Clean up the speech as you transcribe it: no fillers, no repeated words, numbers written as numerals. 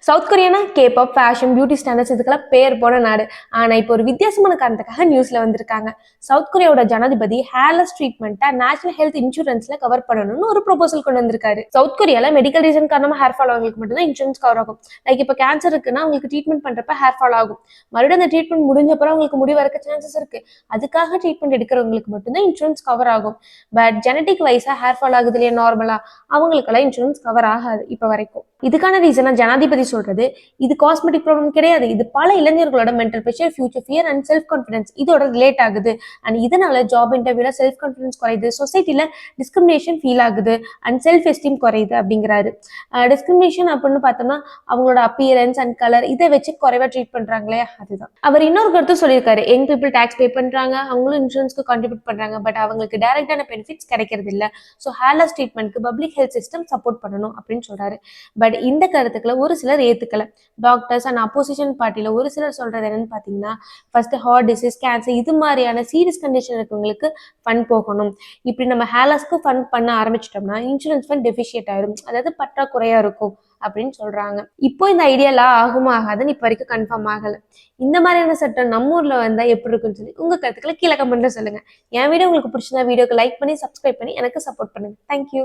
South கொரியானா K-pop, fashion, beauty standards இதுக்கெல்லாம் பேர் போன நாடு. ஆனா இப்போ ஒரு வித்தியாசமான காரணத்துக்காக நியூஸ்ல வந்திருக்காங்க. சவுத் கொரியாவோட ஜனாதிபதி ஹேர்லெஸ் ட்ரீட்மெண்ட்டை நேஷனல் ஹெல்த் இன்சூரன்ஸ்ல கவர் பண்ணணும்னு ஒரு ப்ரொபோசல் கொண்டு வந்திருக்காரு. சவுத் கொரியால மெடிக்கல் ரீசன் காரணமா ஹேர் ஃபால் ஆகிறவங்களுக்கு மட்டும்தான் இன்சூரன்ஸ் கவர் ஆகும். லைக் இப்போ கேன்சர் இருக்குன்னா அவங்களுக்கு ட்ரீட்மெண்ட் பண்றப்ப ஹேர் ஃபால் ஆகும். மறுபடியும் அந்த ட்ரீட்மெண்ட் முடிஞ்சப்பறம் அவங்களுக்கு முடி வரக்க சான்சஸ் இருக்கு. அதுக்காக ட்ரீட்மெண்ட் எடுக்கிறவங்களுக்கு மட்டும்தான் இன்சூரன்ஸ் கவர் ஆகும். பட் ஜெனடிக் வைஸா ஹேர் ஃபால் ஆகுது இல்லையா நார்மலா, அவங்களுக்கெல்லாம் இன்சூரன்ஸ் கவர் ஆகாது இப்போ வரைக்கும். இதுக்கான ரீசனா ஜனாதிபதி சொல்றது, இது காஸ்மெட்டிக் ப்ராப்ளம் கிடையாது, இது பல இளைஞர்களோட mental pressure, future fear and self confidence இதோட ரிலேட் ஆகுது. அண்ட் இதனால ஜாப் இன்டர்வியூல செல்ஃப் கான்ஃபிடன்ஸ் குறையுது, சொசைட்டில டிஸ்கிரிமினேஷன் ஃபீல் ஆகுது அண்ட் செல்ஃப் எஸ்டீம் குறையுது அப்படிங்கிறாரு. டிஸ்கிரிமினேஷன் அப்படின்னு பார்த்தோம்னா அவங்களோட அப்பியரன்ஸ் அண்ட் கலர் இதை வச்சு குறைவா ட்ரீட் பண்றாங்களே, அதுதான். அவர் இன்னொரு கருத்து சொல்லியிருக்காரு, யங் பீப்புள் டாக்ஸ் பே பண்றாங்க, அவங்களும் இன்சூரன்ஸ்க்கு கான்ட்ரிபியூட் பண்றாங்க, பட் அவங்களுக்கு டைரக்டான பெனிஃபிட்ஸ் கிடைக்கிறது இல்லை. ஸோ ஹேர்லெஸ் ட்ரீட்மெண்ட்க்கு பப்ளிக் ஹெல்த் சிஸ்டம் சப்போர்ட் பண்ணணும் அப்படின்னு சொல்றாரு. பட் இந்த கருத்துக்களை ஒரு சிலர் ஏத்துக்கல. டாக்டர்ஸ் அண்ட் அப்போசிஷன் பார்ட்டியில ஒரு சிலர் சொல்றது என்னன்னு பாத்தீங்கன்னா, ஃபர்ஸ்ட் ஹார்ட் டிசீஸ், கேன்சர் இது மாதிரியான சீரியஸ் கண்டிஷன் இருக்கவங்களுக்கு ஃபண்ட் போகணும். இப்படி நம்ம ஹேர்லஸ்க்கு ஃபண்ட் பண்ண ஆரம்பிச்சிட்டோம்னா இன்சூரன்ஸ் ஃபண்ட் டெஃபிஷியேட் ஆயிடும், அதாவது பற்றாக்குறையா இருக்கும் அப்படின்னு சொல்றாங்க. இப்போ இந்த ஐடியாலா ஆகுமா ஆகாதுன்னு இப்போ வரைக்கும் கன்ஃபார்ம் ஆகல. இந்த மாதிரியான சட்டம் நம்ம ஊர்ல வந்தா எப்படி இருக்குன்னு சொல்லி உங்க கருத்துக்களை கீழே கமெண்ட்ல சொல்லுங்க. என் வீடியோ உங்களுக்கு பிடிச்சிருந்தா வீடியோக்கு லைக் பண்ணி சப்ஸ்கிரைப் பண்ணி எனக்கு சப்போர்ட் பண்ணுங்க. தேங்க்யூ.